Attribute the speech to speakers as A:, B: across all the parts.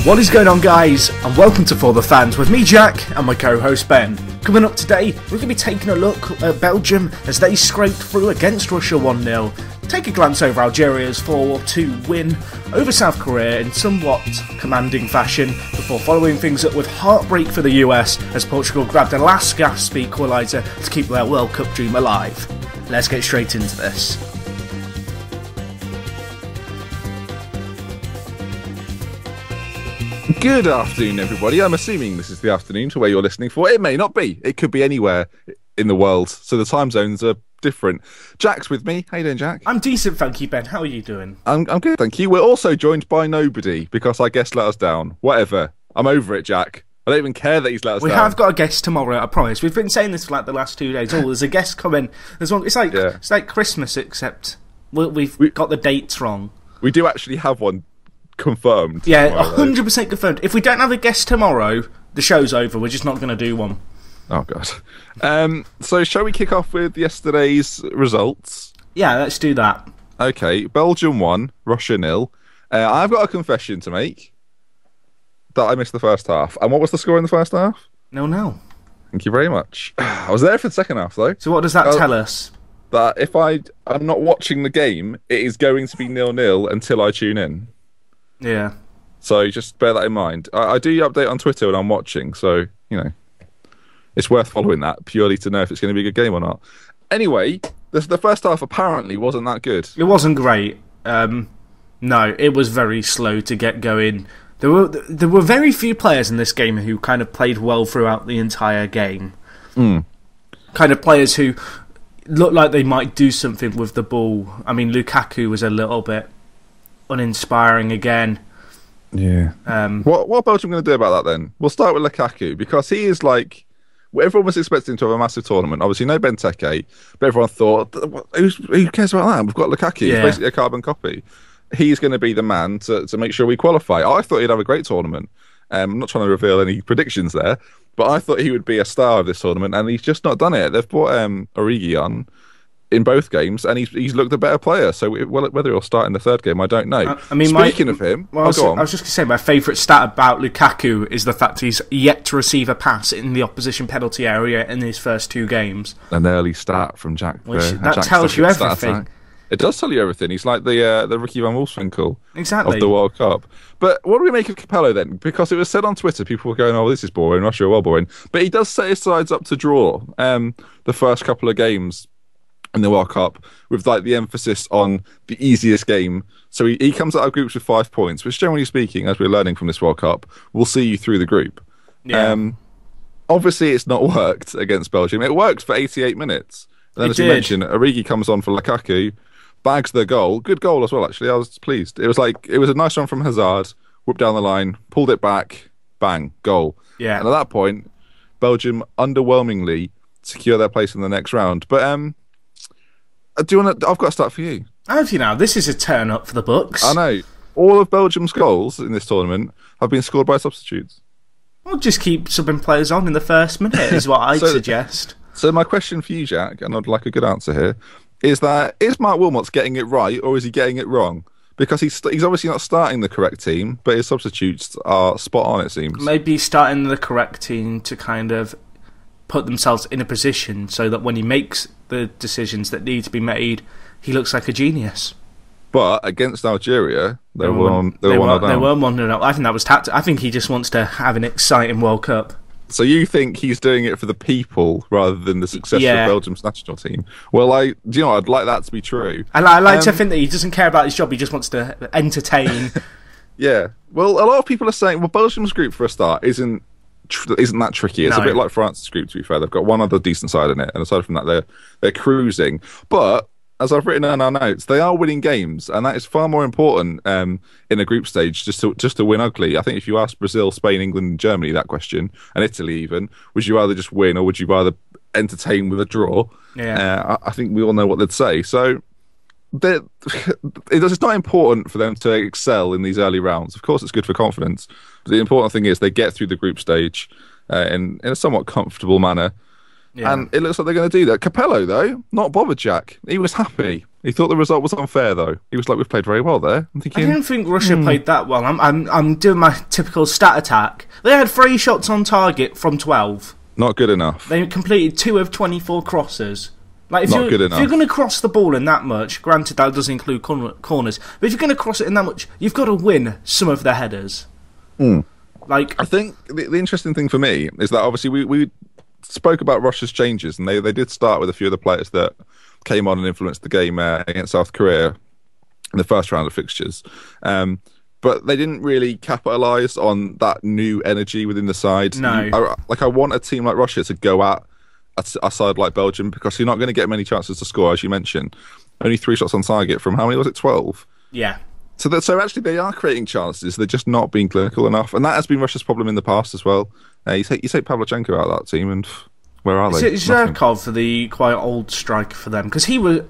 A: What is going on, guys, and welcome to For The Fans with me, Jack, and my co-host Ben. Coming up today, we're going to be taking a look at Belgium as they scraped through against Russia 1-0, take a glance over Algeria's 4-2 win over South Korea in somewhat commanding fashion, before following things up with heartbreak for the US as Portugal grabbed a last gasp equaliser to keep their World Cup dream alive. Let's get straight into this.
B: Good afternoon, everybody. I'm assuming this is the afternoon to where you're listening for. It may not be. It could be anywhere in the world. So the time zones are different. Jack's with me. How you doing, Jack?
A: I'm decent, thank you, Ben. How are you doing?
B: I'm good, thank you. We're also joined by nobody because our guest let us down. Whatever. I'm over it, Jack. I don't even care that he's let us down.
A: We have got a guest tomorrow, I promise. We've been saying this for like the last 2 days. Oh, there's a guest coming. There's one. It's like Christmas, except we've got the dates wrong. We do
B: actually have one confirmed.
A: Yeah, 100% confirmed. If we don't have a guest tomorrow, the show's over. We're just not going to do one.
B: Oh, God. So shall we kick off with yesterday's results?
A: Yeah, let's do that.
B: Okay, Belgium 1, Russia 0. I've got a confession to make that I missed the first half. And what was the score in the first half?
A: 0-0.
B: Thank you very much. I was there for the second half, though.
A: So what does that tell us?
B: That if I'm not watching the game, it is going to be 0-0 until I tune in.
A: Yeah.
B: So just bear that in mind. I do update on Twitter when I'm watching, so, you know, it's worth following that purely to know if it's going to be a good game or not. Anyway, the first half apparently wasn't that good.
A: It wasn't great. No, it was very slow to get going. There were very few players in this game who kind of played well throughout the entire game. Kind of players who looked like they might do something with the ball. I mean, Lukaku was a little bit uninspiring again.
B: Yeah. What are Belgium going to do about that then? We'll start with Lukaku, because he is like, everyone was expecting to have a massive tournament. Obviously, no Benteke, but everyone thought, who cares about that? We've got Lukaku. Yeah. He's basically a carbon copy. He's going to be the man to make sure we qualify. I thought he'd have a great tournament. I'm not trying to reveal any predictions there, but I thought he would be a star of this tournament, and he's just not done it. They've brought Origi on in both games, and he's looked a better player. So whether he'll start in the third game, I don't know.
A: I mean,
B: speaking of him,
A: I was just going to say, my favourite stat about Lukaku is the fact he's yet to receive a pass in the opposition penalty area in his first 2 games.
B: An early stat from Jack.
A: That tells you everything.
B: It does tell you everything. He's like the Ricky Van Wolfswinkel
A: of
B: the World Cup. But what do we make of Capello then? Because it was said on Twitter, people were going, "Oh, this is boring. Russia are well boring." But he does set his sides up to draw the first couple of games in the World Cup, with like the emphasis on the easiest game. So he comes out of groups with 5 points, which, generally speaking, as we're learning from this World Cup, will see you through the group. Yeah. Obviously, it's not worked against Belgium. It worked for 88 minutes. And then, as you mentioned, Origi comes on for Lukaku, bags the goal. Good goal as well, actually. I was pleased. It was a nice run from Hazard, whooped down the line, pulled it back, bang, goal. Yeah. And at that point, Belgium underwhelmingly secure their place in the next round. But I've got to start for you.
A: Have you now? This is a turn up for the books.
B: I know. All of Belgium's goals in this tournament have been scored by substitutes.
A: Well, just keep subbing players on in the first minute is what I'd suggest.
B: So my question for you, Jack, and I'd like a good answer here, is Mark Wilmots getting it right, or is he getting it wrong? Because he's obviously not starting the correct team, but his substitutes are spot on, it seems.
A: Maybe starting the correct team to kind of put themselves in a position so that when he makes the decisions that need to be made, he looks like a genius.
B: But against Algeria, they were 1-0 down.
A: I think that was tactical. I think he just wants to have an exciting World Cup.
B: So you think he's doing it for the people rather than the success of Belgium's national team? Well, I'd like that to be true.
A: I like to think that he doesn't care about his job. He just wants to entertain.
B: Yeah. Well, a lot of people are saying, well, Belgium's group for a start isn't that tricky. It's a bit like France's group, to be fair. They've got one other decent side in it, and aside from that, they're cruising. But as I've written in our notes, they are winning games, and that is far more important in a group stage, just to win ugly. I think if you ask Brazil, Spain, England, and Germany that question, and Italy even, would you rather just win or would you rather entertain with a draw? Yeah. I think we all know what they'd say. So it's not important for them to excel in these early rounds. Of course, it's good for confidence, but the important thing is they get through the group stage in a somewhat comfortable manner.
A: Yeah.
B: And it looks like they're going to do that. Capello, though, not bothered, Jack. He was happy. He thought the result was unfair, though. He was like, we've played very well there. I'm thinking,
A: I didn't think Russia played that well. I'm doing my typical stat attack. They had 3 shots on target from 12.
B: not good enough.
A: They completed 2 of 24 crosses. Like,
B: Not good enough.
A: If you're going to cross the ball in that much, granted that does include corners, but if you're going to cross it in that much, you've got to win some of the headers. Like,
B: I think the interesting thing for me is that obviously we spoke about Russia's changes, and they did start with a few of the players that came on and influenced the game against South Korea in the first round of fixtures. But they didn't really capitalise on that new energy within the side.
A: No.
B: I want a team like Russia to go at a side like Belgium, because you're not going to get many chances to score, as you mentioned. Only 3 shots on target from how many was it? 12?
A: yeah.
B: So actually they are creating chances. They're just not being clinical enough. And that has been Russia's problem in the past as well. You take Pavlyuchenko out of that team, and where are they?
A: Is Zhirkov the quite old striker for them? Because he was...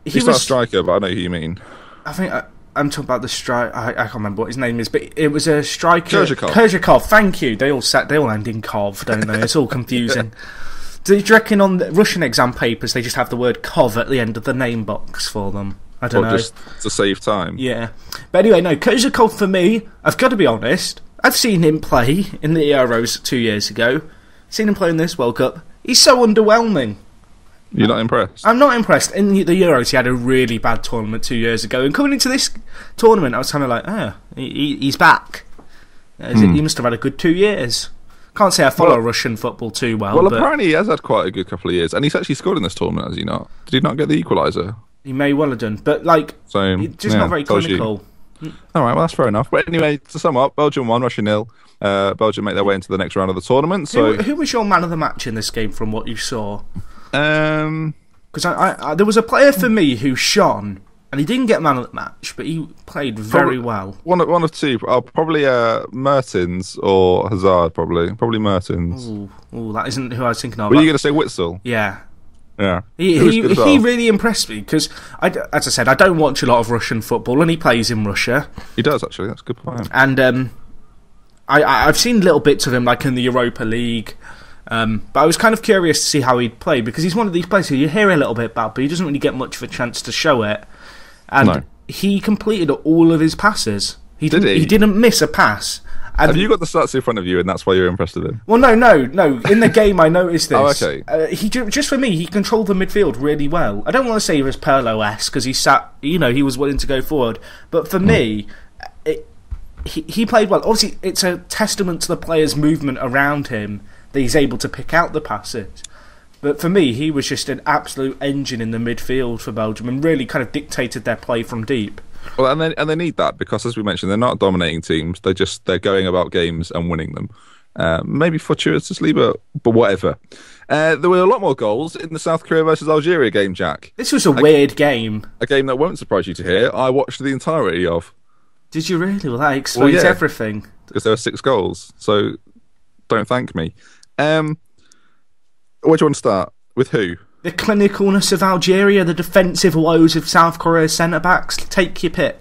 B: he's not a striker, but I know who you mean.
A: I think... I'm talking about the striker. I can't remember what his name is, but it was a striker.
B: Kurzhakov.
A: Thank you. They all end in Kov, don't they? It's all confusing. Do you reckon on the Russian exam papers they just have the word Kov at the end of the name box for them? I don't know.
B: Just to save time.
A: Yeah. But anyway, no, Kurzhakov for me, I've got to be honest, I've seen him play in the Euros 2 years ago. Seen him play in this World Cup. He's so underwhelming.
B: You're not impressed?
A: I'm not impressed. In the Euros, he had a really bad tournament 2 years ago. And coming into this tournament, I was kind of like, he's back. He must have had a good 2 years. Can't say I follow Russian football too well.
B: Well, apparently he has had quite a good couple of years. And he's actually scored in this tournament, has he not? Did he not get the equaliser?
A: He may well have done. But, just not very clinical.
B: All right, well, that's fair enough. But anyway, to sum up, Belgium 1, Russia 0. Belgium make their way into the next round of the tournament. So,
A: who was your man of the match in this game from what you saw? Because there was a player for me who shone, and he didn't get man of the match, but he played very well.
B: One of two. Probably Mertens or Hazard, probably Mertens.
A: Ooh, that isn't who I was thinking of.
B: Were you going to say Witsel?
A: Yeah.
B: Yeah.
A: He really impressed me, because, as I said, I don't watch a lot of Russian football, and he plays in Russia.
B: He does, actually. That's a good point.
A: And I've seen little bits of him, like in the Europa League. But I was kind of curious to see how he'd play, because he's one of these players who you hear a little bit about, but he doesn't really get much of a chance to show it. And he completed all of his passes.
B: Did he?
A: He didn't miss a pass. And
B: have you got the stats in front of you, and that's why you're impressed with him?
A: Well, no. In the game, I noticed this.
B: Oh, okay.
A: Just for me, he controlled the midfield really well. I don't want to say he was Pirlo-esque, because he was willing to go forward. But for me, he played well. Obviously, it's a testament to the players' movement around him that he's able to pick out the passes. But for me, he was just an absolute engine in the midfield for Belgium, and really kind of dictated their play from deep.
B: Well, and they need that, because, as we mentioned, they're not dominating teams. They're going about games and winning them. Maybe fortuitously, but whatever. There were a lot more goals in the South Korea versus Algeria game, Jack.
A: This was a weird game.
B: A game that won't surprise you to hear. I watched the entirety of.
A: Did you really? Well, that explains everything.
B: Because there were 6 goals, so don't thank me. Where do you want to start? With who?
A: The clinicalness of Algeria, the defensive woes of South Korea's centre-backs. Take your pick.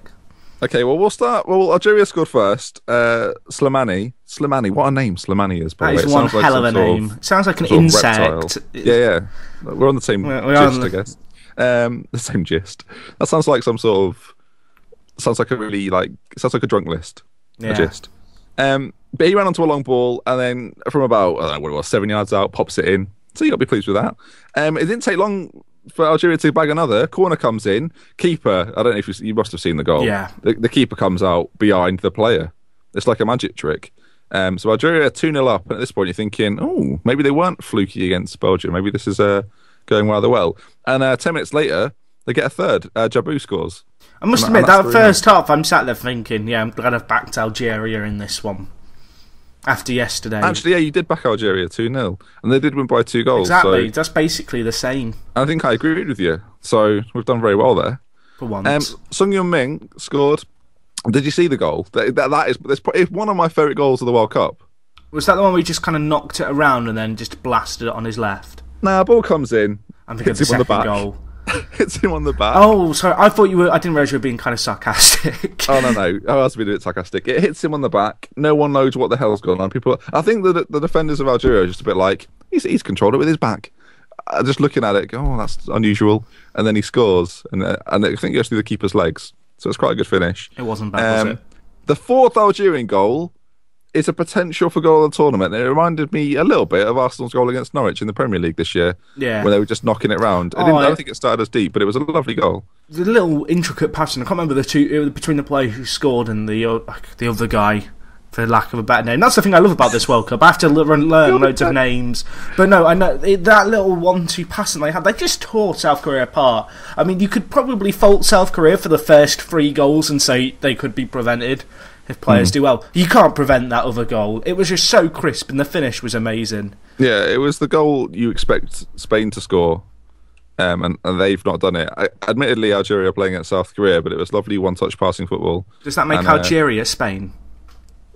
A: Okay,
B: well, we'll start. Well, Algeria scored first. Slimani, what a name Slimani is, by the way.
A: That is one hell of a name. It sounds like an insect.
B: Yeah. We're on the same gist, I guess. The same gist. That sounds like some sort of... Sounds like a really, it sounds like a drunk list.
A: Yeah.
B: A gist. But he ran onto a long ball, and then from about, I don't know what it was, 7 yards out, pops it in. So you got to be pleased with that. It didn't take long for Algeria to bag another. Corner comes in. Keeper, I don't know if you must have seen the goal.
A: Yeah.
B: The keeper comes out behind the player. It's like a magic trick. So Algeria are 2-0 up, and at this point you're thinking, oh, maybe they weren't fluky against Belgium. Maybe this is going rather well. And 10 minutes later, they get a third. Jabu scores.
A: I must admit, that first half, I'm sat there thinking, yeah, I'm glad I've backed Algeria in this one. After yesterday.
B: Actually, yeah, you did back Algeria 2-0. And they did win by 2 goals.
A: Exactly,
B: so
A: that's basically the same.
B: I think I agreed with you. So we've done very well there.
A: For once.
B: Sung Yun-min scored. Did you see the goal? That is one of my favourite goals of the World Cup.
A: Was that the one where he just kind of knocked it around and then just blasted it on his left?
B: Nah, ball comes in.
A: I'm thinking of the second goal.
B: Hits him on the back.
A: Oh, sorry. I didn't realise you were being kind of sarcastic.
B: Oh, no. I was being a bit sarcastic. It hits him on the back. No one knows what the hell's going on. I think the defenders of Algeria are just a bit like, he's controlled it with his back. Just looking at it, go, oh, that's unusual. And then he scores, and I think it goes through the keeper's legs. So it's quite a good finish.
A: It wasn't bad, was it?
B: The fourth Algerian goal is a potential for goal of the tournament. And it reminded me a little bit of Arsenal's goal against Norwich in the Premier League this year, when they were just knocking it round. I don't think it started as deep, but it was a lovely goal.
A: The little intricate passing. I can't remember the two between the player who scored and the other guy, for lack of a better name. That's the thing I love about this World Cup. I have to learn loads of names. But no, I know that little 1-2 passing they had, they just tore South Korea apart. I mean, you could probably fault South Korea for the first 3 goals and say they could be prevented if players do well. You can't prevent that other goal. It was just so crisp and the finish was amazing.
B: Yeah, it was the goal you expect Spain to score. And they've not done it. Admittedly, Algeria are playing at South Korea, but it was lovely one-touch passing football.
A: Does that make Algeria Spain?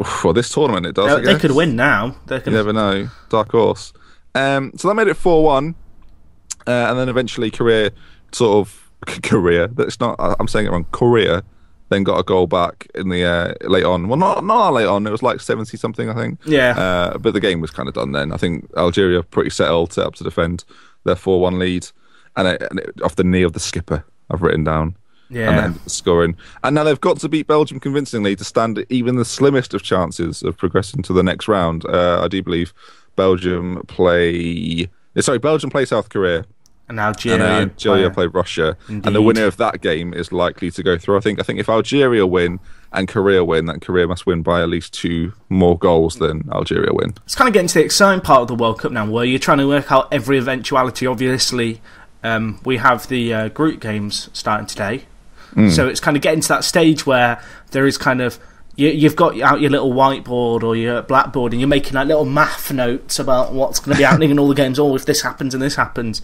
B: For this tournament, it does.
A: They could win now.
B: You never know. Dark horse. So that made it 4-1, and then eventually Korea. That's not. I'm saying it wrong. Korea then got a goal back in the late on. Well, not late on. It was like 70 something, I think.
A: Yeah.
B: But the game was kind of done then. I think Algeria pretty set up to defend their 4-1 lead, and it, off the knee of the skipper, I've written down.
A: Yeah.
B: And then scoring. And now they've got to beat Belgium convincingly to stand even the slimmest of chances of progressing to the next round. I do believe Belgium play South Korea.
A: And Algeria
B: play Russia.
A: Indeed.
B: And the winner of that game is likely to go through. I think if Algeria win and Korea win, then Korea must win by at least 2 more goals than Algeria win.
A: It's kind of getting to the exciting part of the World Cup now, where you're trying to work out every eventuality. Obviously, we have the group games starting today. So it's kind of getting to that stage where there is kind of you've got out your little whiteboard or your blackboard and you're making like little math notes about what's going to be happening in all the games. Oh, if this happens and this happens.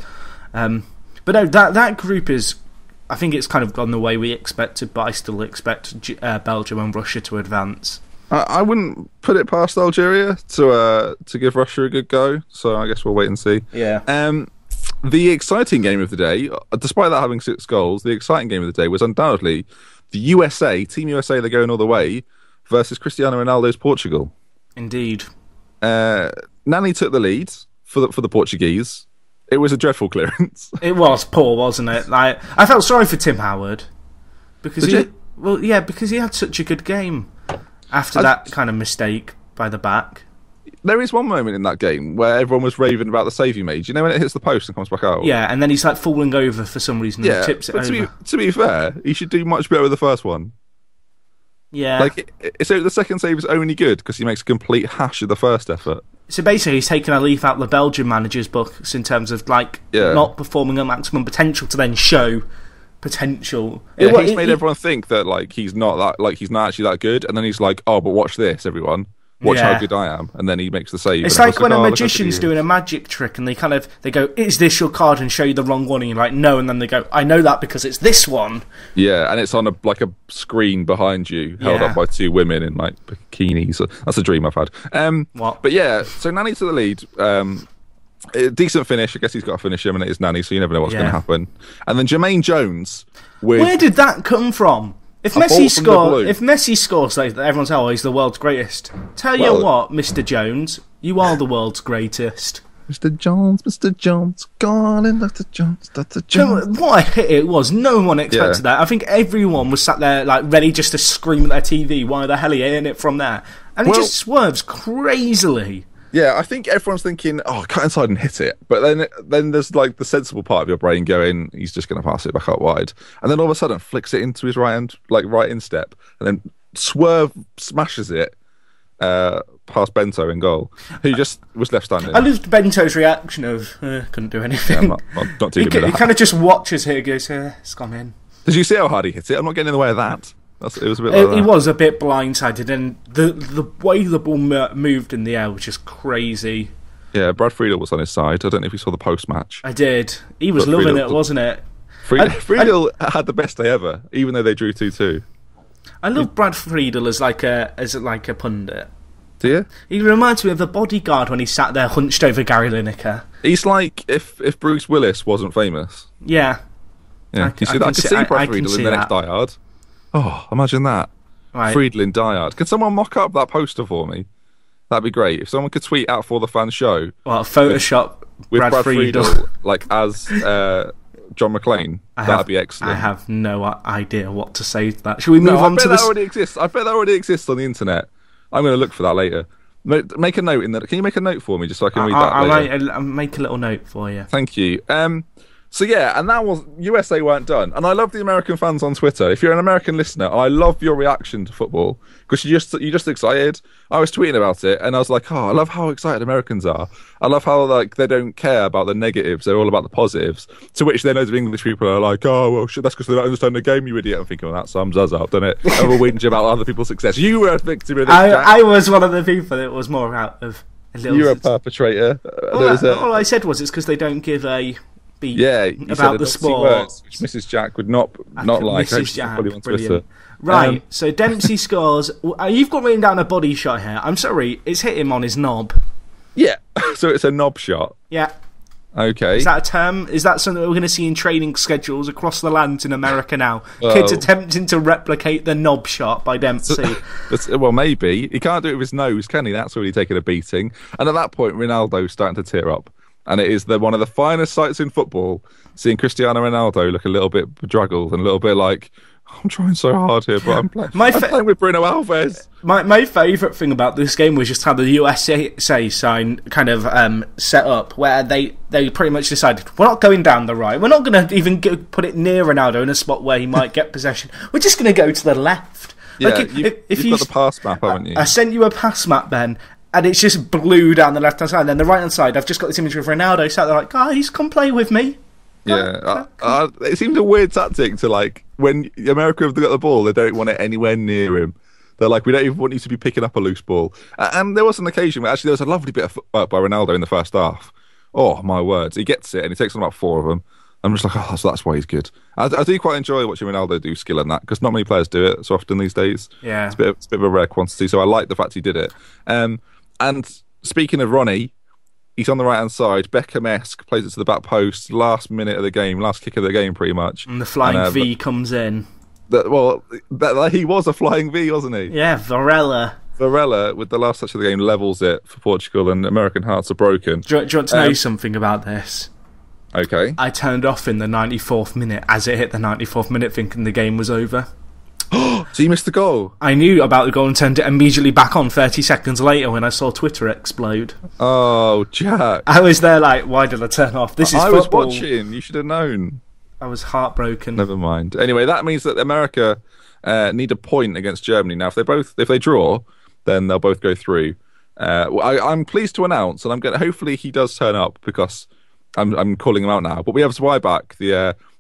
A: But no, that group is, I think it's kind of gone the way we expected, but I still expect Belgium and Russia to advance.
B: I wouldn't put it past Algeria to give Russia a good go. So I guess we'll wait and see.
A: Yeah.
B: The exciting game of the day, despite that having 6 goals, the exciting game of the day was undoubtedly the USA, Team USA, they're going all the way, versus Cristiano Ronaldo's Portugal.
A: Indeed.
B: Nani took the lead for the Portuguese. It was a dreadful clearance.
A: It was poor, wasn't it? Like, I felt sorry for Tim Howard because because he had such a good game after that kind of mistake by the back.
B: There is one moment in that game where everyone was raving about the save he made. You know when it hits the post and comes back out?
A: Yeah, and then he's like falling over for some reason and tips it over.
B: To be fair, he should do much better with the first one.
A: Yeah.
B: Like, so the second save is only good because he makes a complete hash of the first effort.
A: So basically he's taken a leaf out of the Belgian manager's books in terms of not performing at maximum potential to then show potential.
B: Yeah, he's made everyone think that he's not actually that good, and then he's like, oh, but watch this, everyone. Watch how good I am, and then he makes the save.
A: It's like when a magician's doing a magic trick, and they go, "Is this your card?" and show you the wrong one, and you're like, "No," and then they go, "I know that because it's this one."
B: Yeah, and it's on a screen behind you, held up by 2 women in bikinis. That's a dream I've had.
A: What?
B: But yeah, so Nani to the lead. Decent finish. I guess he's got to finish him, and it is Nani, so you never know what's going to happen. And then Jermaine Jones.
A: Where did that come from? If Messi scores, everyone's he's the world's greatest. Tell you what, Mr. Jones, you are the world's greatest.
B: Mr. Jones, calling Dr. Jones.
A: What a hit it was. No one expected that. I think everyone was sat there ready just to scream at their TV, why the hell are you hitting it from there? And it just swerves crazily.
B: Yeah, I think everyone's thinking, oh, cut inside and hit it. But then there's the sensible part of your brain going, he's just going to pass it back out wide. And then all of a sudden flicks it into his right hand, right instep, and then smashes it past Bento in goal, who just was left standing.
A: I loved Bento's reaction of, couldn't do anything.
B: Yeah, I'm not too good with that.
A: He kind of just watches it and goes, it's gone in.
B: Did you see how hard he hit it? I'm not getting in the way of that. It was a bit
A: He was a bit blindsided, and the way the ball moved in the air was just crazy.
B: Yeah, Brad Friedel was on his side. I don't know if you saw the post-match.
A: I did. He was loving it, wasn't it?
B: Friedel had the best day ever, even though they drew 2-2.
A: I love Brad Friedel as a pundit.
B: Do you?
A: He reminds me of the bodyguard when he sat there hunched over Gary Lineker.
B: He's like if Bruce Willis wasn't famous.
A: Yeah.
B: I could see Brad Friedel in the next Die Hard. Oh, imagine that.
A: Right.
B: Friedel in Die Hard. Can someone mock up that poster for me? That'd be great. If someone could tweet out for the fan show,
A: Well, Photoshop
B: with
A: Brad
B: Brad
A: Friedel.
B: like as John McClane, that'd be excellent.
A: I have no idea what to say to that. Should we move
B: No,
A: on to this?
B: That already exists. I bet that already exists on the internet. I'm going to look for that later. Make a note in that. Can you make a note for me just so I can read that later?
A: I'll make a little note for you.
B: Thank you. So yeah, and that was USA weren't done, and I love the American fans on Twitter. If you're an American listener, I love your reaction to football because you're just excited. I was tweeting about it, and I was like, "Oh, I love how excited Americans are. I love how like they don't care about the negatives; they're all about the positives." To which then loads of English people are like, "Oh, well, shit, that's because they don't understand the game, you idiot." I'm thinking, well, that sums us up, doesn't it? And we'll whinge about other people's success. You were a victim of this.
A: I was one of the people that was more out of a little.
B: You're a perpetrator.
A: All I said was it's because they don't give a beat about the sport.
B: Words, which Mrs. Jack would not like.
A: Mrs. Jack,
B: on Twitter.
A: Right, so Dempsey scores. You've got written down a body shot here. I'm sorry, it's hit him on his knob.
B: Yeah, so it's a knob shot.
A: Yeah.
B: Okay.
A: Is that a term? Is that something that we're going to see in training schedules across the land in America now? Kids attempting to replicate the knob shot by Dempsey.
B: Well, maybe. He can't do it with his nose, can he? That's already taken a beating. And at that point, Ronaldo's starting to tear up. And it is one of the finest sights in football, seeing Cristiano Ronaldo look a little bit bedraggled and a little bit like, I'm trying so hard here, but I'm playing with Bruno Alves.
A: My favourite thing about this game was just how the USA sign kind of set up, where they pretty much decided, we're not going down the right, we're not going to even put it near Ronaldo in a spot where he might get possession, we're just going to go to the left.
B: Yeah, like you've got the pass map, haven't you?
A: I sent you a pass map, Ben, and it's just blue down the left-hand side, and then the right-hand side, I've just got this image of Ronaldo sat there like, guys, come play with me.
B: Yeah, it seems a weird tactic to, like, when America have got the ball, they don't want it anywhere near him. They're like, we don't even want you to be picking up a loose ball. And there was an occasion where actually there was a lovely bit of footwork by Ronaldo in the first half. Oh, my words. He gets it, and he takes on about 4 of them. I'm just like, oh, so that's why he's good. I do quite enjoy watching Ronaldo do skill in that, because not many players do it so often these days.
A: Yeah.
B: It's a bit of a rare quantity, so I like the fact he did it. And speaking of Ronnie, he's on the right-hand side, Beckham-esque, plays it to the back post, last minute of the game, last kick of the game, pretty much.
A: And the flying V comes in.
B: He was a flying V, wasn't he?
A: Yeah, Varela,
B: with the last touch of the game, levels it for Portugal, and American hearts are broken.
A: Do you want to know something about this?
B: Okay.
A: I turned off in the 94th minute as it hit the 94th minute, thinking the game was over.
B: So you missed the goal?
A: I knew about the goal and turned it immediately back on 30 seconds later when I saw Twitter explode.
B: Oh, Jack.
A: I was there like, why did I turn off? This is football.
B: I was watching. You should have known.
A: I was heartbroken.
B: Never mind. Anyway, that means that America need a point against Germany. Now, if they draw, then they'll both go through. I'm pleased to announce, and hopefully he does turn up, because I'm calling him out now. But we have Zweiback,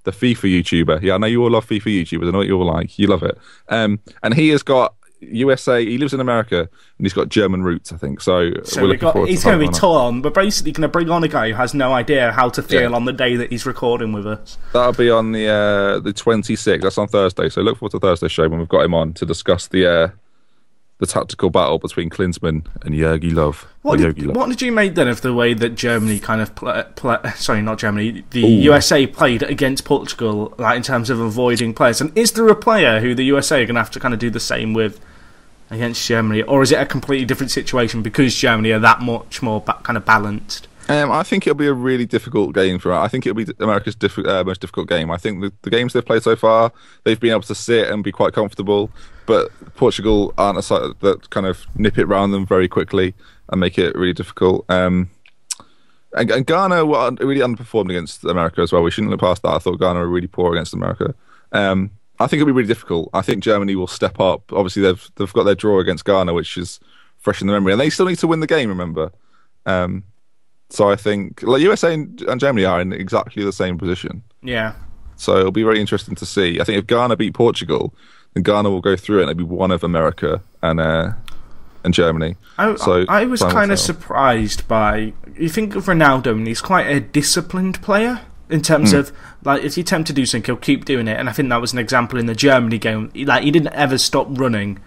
B: the FIFA YouTuber. Yeah, I know you all love FIFA YouTubers. I know what you all like. You love it. And he has got USA. He lives in America, and he's got German roots, I think. So he's going
A: to be torn. We're basically going to bring on a guy who has no idea how to feel on the day that he's recording with us.
B: That'll be on the 26th. That's on Thursday. So look forward to Thursday's show when we've got him on to discuss the tactical battle between Klinsmann and Jogi Löw.
A: What did you make then of the way that Germany kind of USA played against Portugal, like in terms of avoiding players? And is there a player who the USA are going to have to kind of do the same with against Germany, or is it a completely different situation because Germany are that much more kind of balanced?
B: I think it'll be a really difficult game for us. I think it'll be America's most difficult game. I think the games they've played so far, they've been able to sit and be quite comfortable, but Portugal aren't a side that kind of nip it round them very quickly and make it really difficult. And Ghana were really underperformed against America as well. We shouldn't look past that. I thought Ghana were really poor against America. I think it'll be really difficult. I think Germany will step up. Obviously, they've got their draw against Ghana, which is fresh in the memory, and they still need to win the game. Remember. So I think USA and Germany are in exactly the same position.
A: Yeah.
B: So it'll be very interesting to see. I think if Ghana beat Portugal, then Ghana will go through it, and it'll be one of America and Germany.
A: I was kind of surprised by. You think of Ronaldo, and he's quite a disciplined player in terms of, like, if you attempt to do something, he'll keep doing it. And I think that was an example in the Germany game. He didn't ever stop running.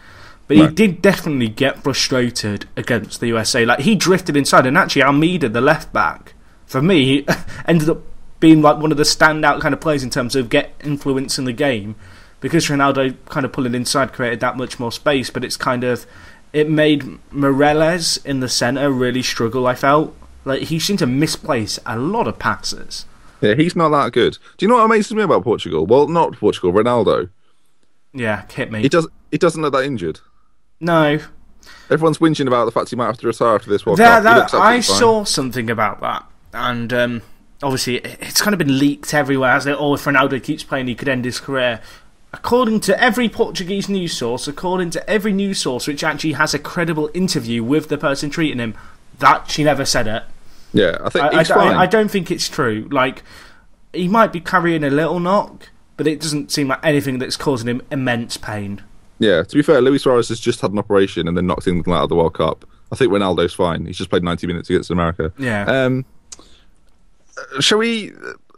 A: But he did definitely get frustrated against the USA. Like, he drifted inside, and actually Almeida, the left back, for me, ended up being like one of the standout kind of players in terms of influence in the game, because Ronaldo kind of pulling inside created that much more space. But it's kind of it made Morales in the centre really struggle, I felt. Like, he seemed to misplace a lot of passes.
B: Yeah, he's not that good. Do you know what amazes me about Portugal? Well, not Portugal, Ronaldo.
A: Yeah, hit me.
B: He doesn't look that injured.
A: No.
B: Everyone's whinging about the fact he might have to retire after this World Cup.
A: I saw something about that, and obviously it's kind of been leaked everywhere, hasn't it? Oh, if Ronaldo keeps playing, he could end his career. According to every Portuguese news source, according to every news source which actually has a credible interview with the person treating him, that she never said it.
B: Yeah, I think he's fine.
A: I don't think it's true. Like, he might be carrying a little knock, but it doesn't seem like anything that's causing him immense pain.
B: Yeah, to be fair, Luis Suarez has just had an operation and then knocked England out of the World Cup. I think Ronaldo's fine. He's just played 90 minutes against America.
A: Yeah.
B: Shall we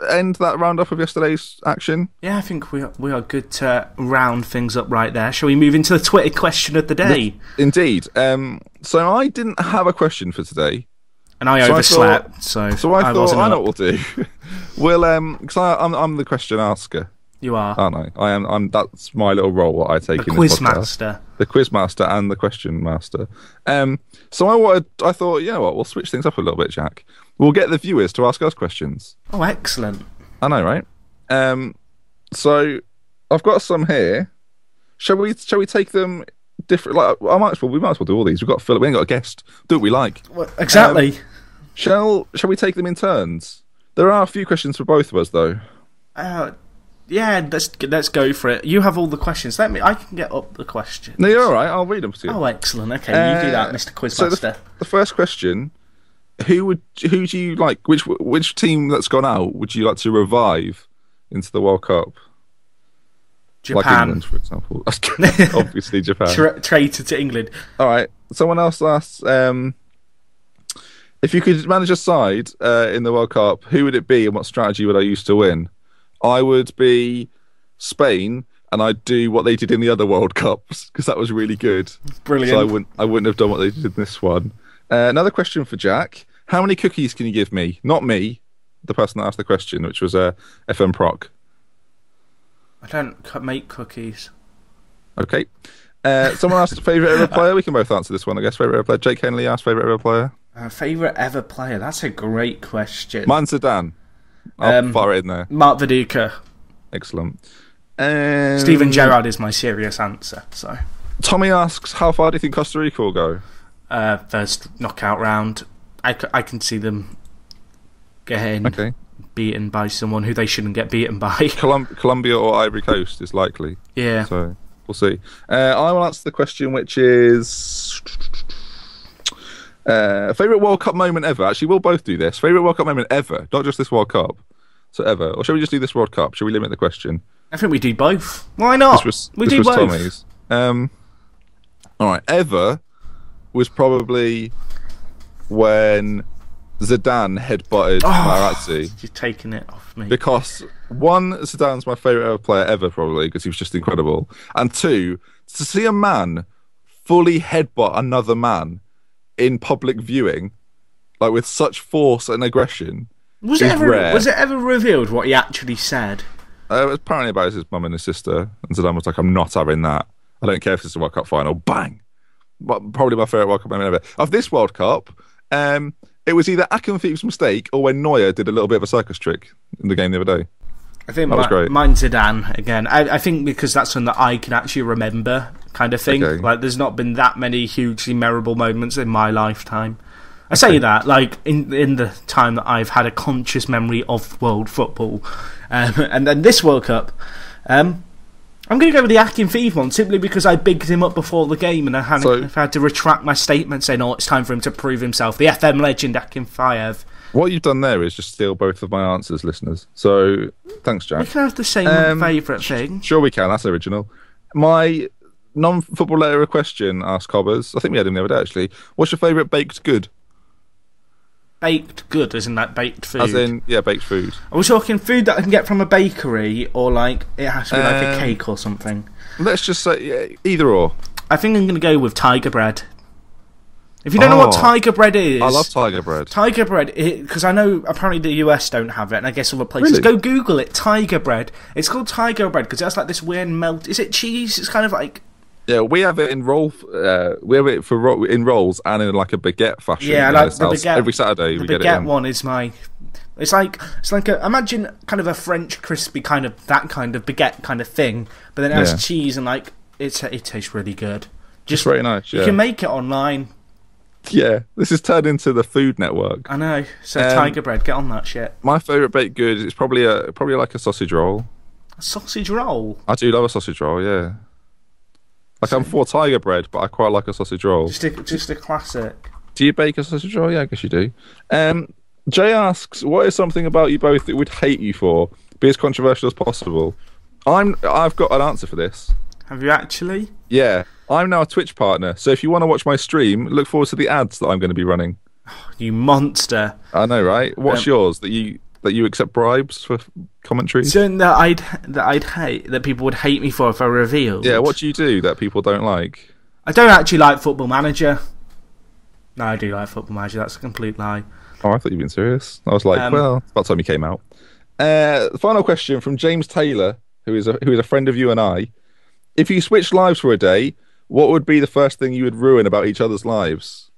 B: end that roundup of yesterday's action?
A: Yeah, I think we are good to round things up right there. Shall we move into the Twitter question of the day?
B: Indeed. So I didn't have a question for today.
A: And I overslept, so
B: I thought, I know what we'll do. Because I'm the question asker.
A: You are,
B: aren't I? I am. That's my little role. What I take
A: the
B: in
A: quiz
B: this podcast.
A: master,
B: the quiz master, and the question master. So I thought, you know what? We'll switch things up a little bit, Jack. We'll get the viewers to ask us questions.
A: Oh, excellent!
B: I know, right? So I've got some here. Shall we take them different? Like, we might as well do all these. We've got Philip. We ain't got a guest. Do what we like.
A: Well, exactly.
B: Shall we take them in turns? There are a few questions for both of us, though.
A: Yeah, let's go for it. You have all the questions. I can get up the questions.
B: No, you're all right. I'll read them to you.
A: Oh, excellent. Okay, you do that, Mr. Quizmaster.
B: So the first question: who do you like? Which team that's gone out would you like to revive into the World Cup?
A: Japan,
B: like England, for example. Obviously, Japan.
A: Traitor to England.
B: All right. Someone else asks, if you could manage a side in the World Cup, who would it be, and what strategy would I use to win? I would be Spain, and I'd do what they did in the other World Cups, because that was really good.
A: Brilliant.
B: So I wouldn't have done what they did in this one. Another question for Jack. How many cookies can you give me? Not me, the person that asked the question, which was FM Proc.
A: I don't make cookies.
B: Okay. Someone asked favourite ever player. We can both answer this one, I guess. Favourite ever player. Jake Henley asked favourite ever player.
A: Favourite ever player? That's a great question.
B: Mine's Zidane. I'll fire it in there.
A: Mark Viduka.
B: Excellent.
A: Steven Gerrard is my serious answer. So
B: Tommy asks, how far do you think Costa Rica will go?
A: First knockout round. I can see them getting beaten by someone who they shouldn't get beaten by.
B: Colombia or Ivory Coast is likely.
A: Yeah.
B: So we'll see. I will answer the question, which is favourite World Cup moment ever. Actually, we'll both do this. Favourite World Cup moment ever, not just this World Cup. So ever. Or shall we just do this World Cup? Shall we limit the question?
A: I think we do both. Why not? We do both.
B: Tommy's. All right. Ever was probably when Zidane headbutted Marazzi.
A: You're taking it off me.
B: Because one, Zidane's my favourite ever player ever, probably, because he was just incredible. And two, to see a man fully headbutt another man in public viewing, like with such force and aggression,
A: was it ever revealed what he actually said?
B: It was apparently about his mum and his sister, and Zidane was like, "I'm not having that. I don't care if it's a World Cup final." Bang! But probably my favourite World Cup moment ever. Of this World Cup, it was either Akinfeev's mistake or when Neuer did a little bit of a circus trick in the game the other day.
A: I think mine's Zidane again. I think because that's one that I can actually remember, kind of thing. Okay. Like, there's not been that many hugely memorable moments in my lifetime. I say that, like, in the time that I've had a conscious memory of world football. And then this World Cup, I'm going to go with the Akinfeev one, simply because I bigged him up before the game and I've had to retract my statement saying, it's time for him to prove himself. The FM legend Akinfeev.
B: What you've done there is just steal both of my answers, listeners. So, thanks, Jack.
A: We can have the same favourite thing.
B: Sure we can, that's original. My non-football letter question asked Cobbers, I think we had him the other day actually, what's your favourite baked good?
A: Baked good, isn't that baked food?
B: As in, yeah, baked food.
A: Are we talking food that I can get from a bakery, or like it has to be like a cake or something?
B: Let's just say either or.
A: I think I'm going to go with Tiger Bread. If you don't know what Tiger Bread is...
B: I love Tiger Bread.
A: Tiger Bread, because I know apparently the US don't have it, and I guess other places. Really? Go Google it, Tiger Bread. It's called Tiger Bread because it has like this weird melt... Is it cheese? It's kind of like...
B: Yeah, we have it in we have it for in rolls and in like a baguette fashion.
A: Yeah, like the baguette.
B: Every Saturday we get it. The
A: baguette one is my. It's like imagine kind of a French crispy kind of that kind of baguette kind of thing, but then it has cheese and like it tastes really good.
B: Just very nice.
A: You can make it online.
B: Yeah, this has turned into the Food Network.
A: I know. So Tiger Bread, get on that shit.
B: My favourite baked good is probably like a sausage roll.
A: A sausage roll?
B: I do love a sausage roll. Yeah. Like I'm for Tiger Bread, but I quite like a sausage roll.
A: Just a classic.
B: Do you bake a sausage roll? Yeah, I guess you do. Jay asks, what is something about you both that would hate you for? Be as controversial as possible. I've got an answer for this.
A: Have you actually?
B: Yeah. I'm now a Twitch partner, so if you want to watch my stream, look forward to the ads that I'm going to be running.
A: Oh, you monster.
B: I know, right? What's yours? That you accept bribes for commentary?
A: Something that I'd hate, that people would hate me for if I revealed.
B: Yeah, what do you do that people don't like?
A: I don't actually like Football Manager. No, I do like Football Manager. That's a complete lie.
B: Oh, I thought you'd been serious. I was like, well, it's about time you came out. The final question from James Taylor, who is a friend of you and I. If you switched lives for a day, what would be the first thing you would ruin about each other's lives?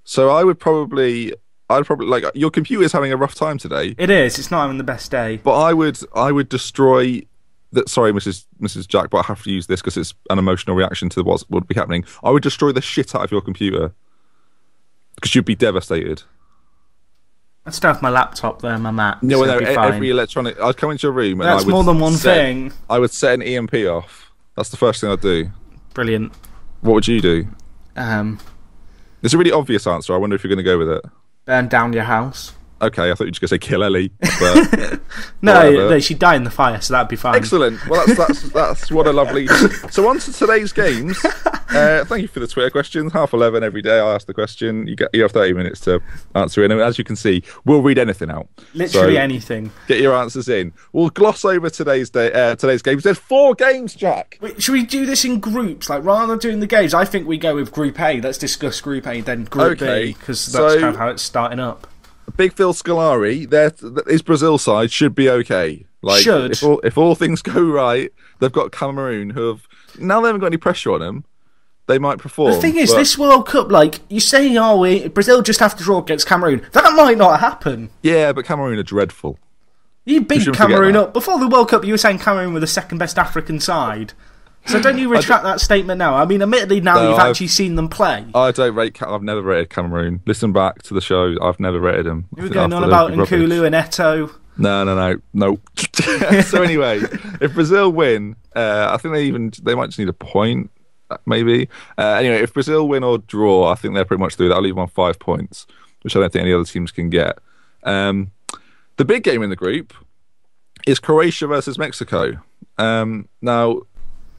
B: So I'd probably like your computer's having a rough time today.
A: It is. It's not having the best day.
B: But I would destroy that. Sorry, Mrs. Jack, but I have to use this because it's an emotional reaction to what would be happening. I would destroy the shit out of your computer because you'd be devastated.
A: I'd still have my laptop there, my Mac.
B: No, every electronic. I'd come into your room and
A: that's more than one thing.
B: I would set an EMP off. That's the first thing I'd do. Brilliant. What would you do? It's a really obvious answer. I wonder if you're going to go with it.
A: Burn down your house.
B: Okay, I thought you were just going to say kill Ellie. But
A: no, she'd die in the fire, so that'd be fine.
B: Excellent. Well, that's what a lovely. So on to today's games. Thank you for the Twitter questions. 11:30 every day. I ask the question. You have 30 minutes to answer it. And as you can see, we'll read anything out.
A: Literally anything.
B: Get your answers in. We'll gloss over today's games. There's 4 games, Jack.
A: Wait, should we do this in groups? Like rather than doing the games, I think we go with Group A. Let's discuss Group A, then Group B, because that's kind of how it's starting up.
B: Big Phil Scolari, his Brazil side should be okay. Like, if all things go right, they've got Cameroon who have now they haven't got any pressure on them. They might perform.
A: The thing is, this World Cup, like you say, Brazil just have to draw against Cameroon. That might not happen.
B: Yeah, but Cameroon are dreadful.
A: You beat Cameroon up before the World Cup. You were saying Cameroon were the second best African side. So don't you retract that statement now? I mean, admittedly, now you've actually seen them play.
B: I don't rate. I've never rated Cameroon. Listen back to the show. I've never rated them.
A: You were going on about Nkulu and Eto'o.
B: No. So anyway, if Brazil win, I think they might just need a point, maybe. Anyway, if Brazil win or draw, I think they're pretty much through. That'll leave them on 5 points, which I don't think any other teams can get. The big game in the group is Croatia versus Mexico. Now,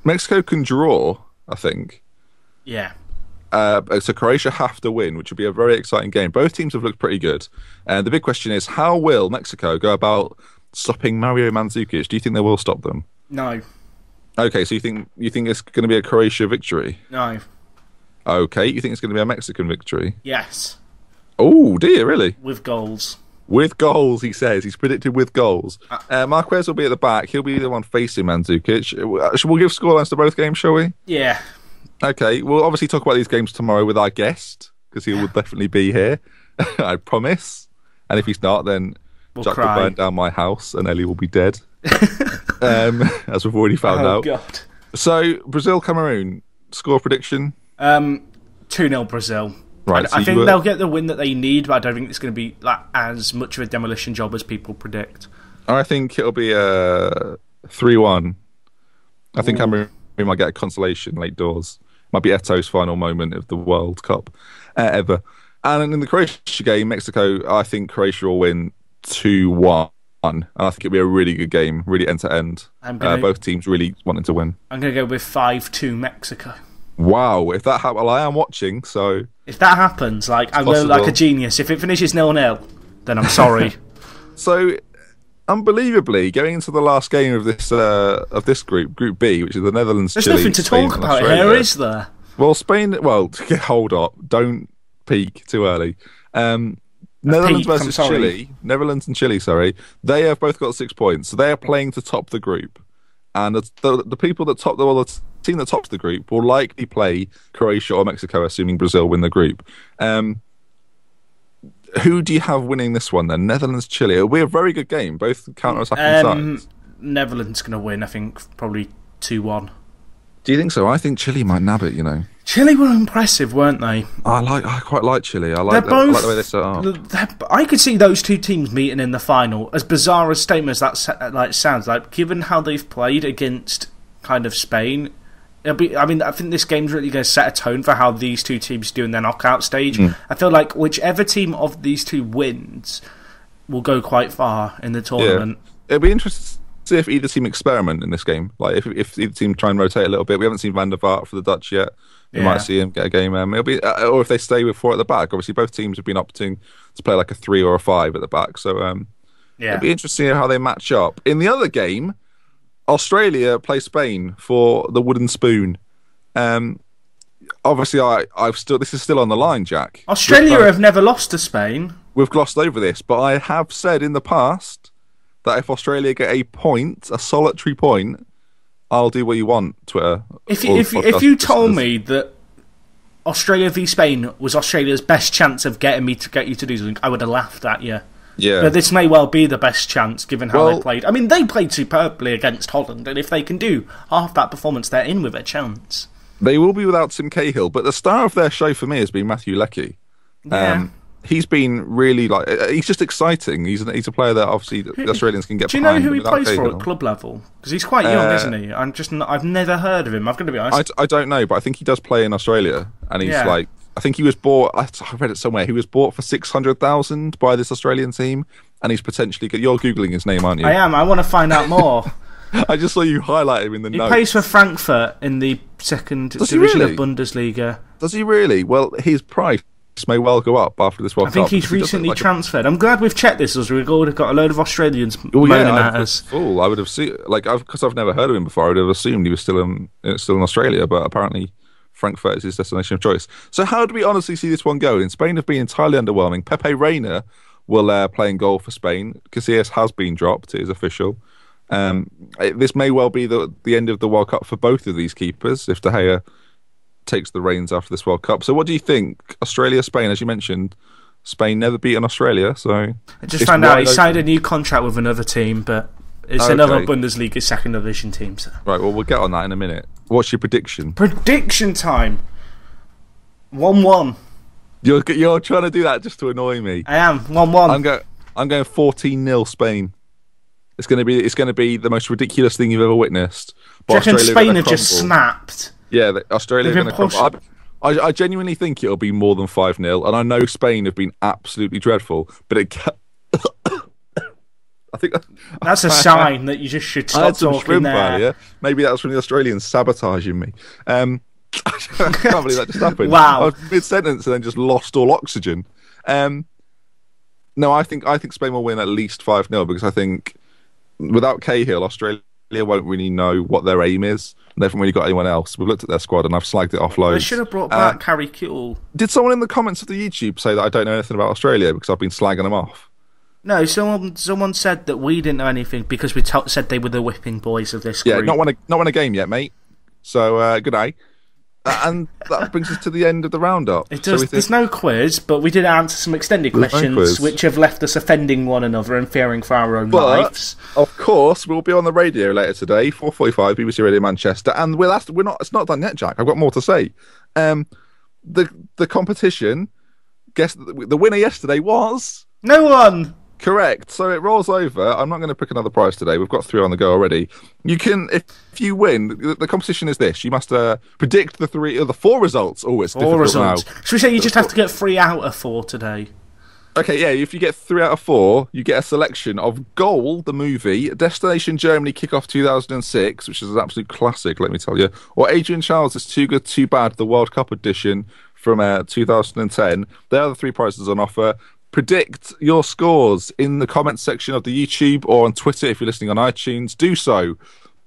B: Mexico can draw, I think.
A: Yeah.
B: So Croatia have to win, which would be a very exciting game. Both teams have looked pretty good. And the big question is, how will Mexico go about stopping Mario Mandzukic? Do you think they will stop them?
A: No.
B: Okay, so you think it's going to be a Croatia victory?
A: No.
B: Okay, you think it's going to be a Mexican victory?
A: Yes.
B: Oh, do you really?
A: With goals.
B: With goals, he says. He's predicted with goals. Marquez will be at the back. He'll be the one facing Mandzukic. We'll give scorelines to both games, shall we?
A: Yeah.
B: Okay, we'll obviously talk about these games tomorrow with our guest, because he will definitely be here. I promise. And if he's not, then Jack will burn down my house and Ellie will be dead. As we've already found out. Oh, God. So, Brazil-Cameroon, score prediction?
A: 2-0 Brazil. Right, I think they'll get the win that they need, but I don't think it's going to be like as much of a demolition job as people predict.
B: I think it'll be a 3-1. I think Cameroon might get a consolation late doors. Might be Eto's final moment of the World Cup ever. And in the Croatia game, Mexico, I think Croatia will win 2-1. And I think it'll be a really good game, really end to end. Both teams really wanting to win.
A: I'm going to go with 5-2 Mexico.
B: Wow, if that happens, well, I am watching, so...
A: If that happens, I'm going like a genius. If it finishes 0-0, then I'm sorry.
B: So, unbelievably, going into the last game of this group, Group B, which is the Netherlands,
A: There's
B: Chile,
A: nothing to
B: Spain,
A: talk about here, is there?
B: Well, Spain... Well, hold up. Don't peak too early. Netherlands versus Chile. Netherlands and Chile, sorry. They have both got 6 points, so they are playing to top the group. And the people that top the team that tops the group will likely play Croatia or Mexico, assuming Brazil win the group. Who do you have winning this one then? Netherlands, Chile. It'll be a very good game. Both counter-attacking sides.
A: Netherlands going to win, I think, probably 2-1.
B: Do you think so? I think Chile might nab it, you know.
A: Chile were impressive, weren't they?
B: I quite like Chile. I like the way they set up.
A: I could see those two teams meeting in the final. As bizarre a statement as that sounds, like, given how they've played against kind of Spain, it'll be. I mean, I think this game's really going to set a tone for how these two teams do in their knockout stage. I feel like whichever team of these two wins will go quite far in the tournament.
B: Yeah. It'll be interesting to see if either team experiment in this game. Like if either team try and rotate a little bit. We haven't seen Van der Vaart for the Dutch yet. We might see him get a game. It'll be, or if they stay with 4 at the back. Obviously, both teams have been opting to play like a 3 or a 5 at the back. So it'll be interesting how they match up. In the other game, Australia play Spain for the wooden spoon. Obviously, this is still on the line, Jack.
A: Australia have never lost to Spain.
B: We've glossed over this, but I have said in the past that if Australia get a solitary point, I'll do what you want, Twitter.
A: If you told me that Australia v Spain was Australia's best chance of getting me to get you to do something, I would have laughed at you.
B: Yeah.
A: But this may well be the best chance, given how they played. I mean, they played superbly against Holland, and if they can do half that performance, they're in with a chance.
B: They will be without Tim Cahill, but the star of their show for me has been Matthew Leckie.
A: Yeah.
B: He's been really he's just exciting. He's a player that obviously the Australians can get behind.
A: Do you know who he plays for at club level? Because he's quite young, isn't he? I've never heard of him. I'm going to be honest.
B: I don't know, but I think he does play in Australia, and he's I think he was bought. I read it somewhere. He was bought for 600,000 by this Australian team, and he's potentially good. You're googling his name, aren't you?
A: I am. I want to find out more.
B: I just saw you highlight him in the notes.
A: He plays for Frankfurt in the second division of Bundesliga.
B: Does he really? Well, his price may well go up after this World Cup.
A: I think he's recently transferred. I'm glad we've checked this, as we've got a load of Australians moaning at us.
B: I would have seen, because I've never heard of him before, I would have assumed he was still in Australia, but apparently Frankfurt is his destination of choice. So how do we honestly see this one going? Spain have been entirely underwhelming. Pepe Reina will play in goal for Spain. Casillas has been dropped. It is official. This may well be the end of the World Cup for both of these keepers if De Gea takes the reins after this World Cup. So what do you think? Australia, Spain, as you mentioned, Spain never beaten Australia, so...
A: I just found out he signed a new contract with another team, but it's another Bundesliga second division team. So.
B: Right, well, we'll get on that in a minute. What's your prediction?
A: Prediction time! 1-1.
B: You're trying to do that just to annoy me.
A: I am. 1-1.
B: I'm going 14-0 Spain. It's going to be the most ridiculous thing you've ever witnessed.
A: Do you reckon Spain have just snapped?
B: Yeah, Australia are going to crumble. I genuinely think it'll be more than 5-0, and I know Spain have been absolutely dreadful, but I think
A: that's a sign that you just should stop talking there.
B: Yeah? Maybe that was from the Australians sabotaging me. I can't believe that just happened.
A: Wow.
B: I was mid-sentence and then just lost all oxygen. No, I think Spain will win at least 5-0 because I think without Cahill, Australia won't really know what their aim is. They haven't really got anyone else. We've looked at their squad and I've slagged it off loads.
A: They should have brought back Harry Kewell.
B: Did someone in the comments of the YouTube say that I don't know anything about Australia because I've been slagging them off?
A: No, someone said that we didn't know anything because we said they were the whipping boys of this group.
B: Yeah, not won a game yet, mate. So, good day. And that brings us to the end of the roundup.
A: It does. There's no quiz, but we did answer some extended questions, which have left us offending one another and fearing for our own lives.
B: Of course, we'll be on the radio later today, 4:45, BBC Radio Manchester, and it's not done yet, Jack. I've got more to say. The competition. Guess the winner yesterday was
A: no one.
B: Correct. So it rolls over. I'm not going to pick another prize today. We've got 3 on the go already. You can, if you win, the competition is this. You must predict the 4 results. Oh, it's difficult results.
A: Now. Should we say you just have to get 3 out of 4 today?
B: Okay, yeah. If you get 3 out of 4, you get a selection of Goal, the movie, Destination Germany Kickoff 2006, which is an absolute classic, let me tell you, or Adrian Charles' Too Good, Too Bad, the World Cup edition from 2010. They are the 3 prizes on offer. Predict your scores in the comments section of the YouTube or on Twitter if you're listening on iTunes. Do so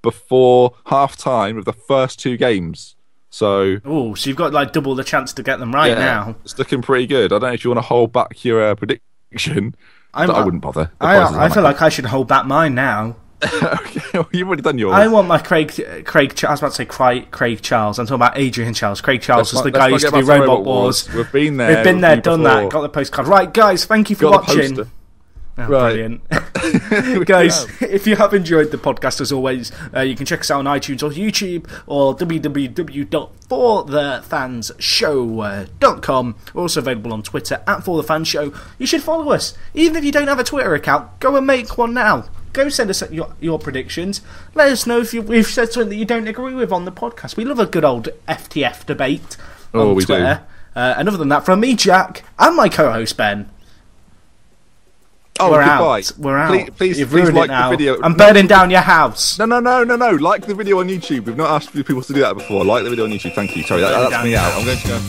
B: before half-time of the first 2 games. So
A: you've got like double the chance to get them right now.
B: It's looking pretty good. I don't know if you want to hold back your prediction. I wouldn't bother.
A: I feel like I should hold back mine now.
B: Okay, well, you've already done yours.
A: I want my Craig. I was about to say Craig Charles. I'm talking about Adrian Charles. Craig Charles was the guy who used to do Robot Wars.
B: We've been there.
A: We've been there, done that. Got the postcard. Right, guys. Thank you for watching. Oh, right. Brilliant. Guys, if you have enjoyed the podcast, as always, you can check us out on iTunes or YouTube or www.forthefansshow.com. We're also available on Twitter @ForTheFansShow. You should follow us. Even if you don't have a Twitter account, go and make one now. Go send us your predictions. Let us know if we've said something that you don't agree with on the podcast. We love a good old FTF debate on Twitter. And other than that, from me, Jack, and my co-host, Ben, we're
B: goodbye.
A: Out. We're out.
B: Please
A: like
B: the video.
A: I'm burning down your house.
B: No. Like the video on YouTube. We've not asked people to do that before. Like the video on YouTube. Thank you. Sorry, that's me out. I'm going to go.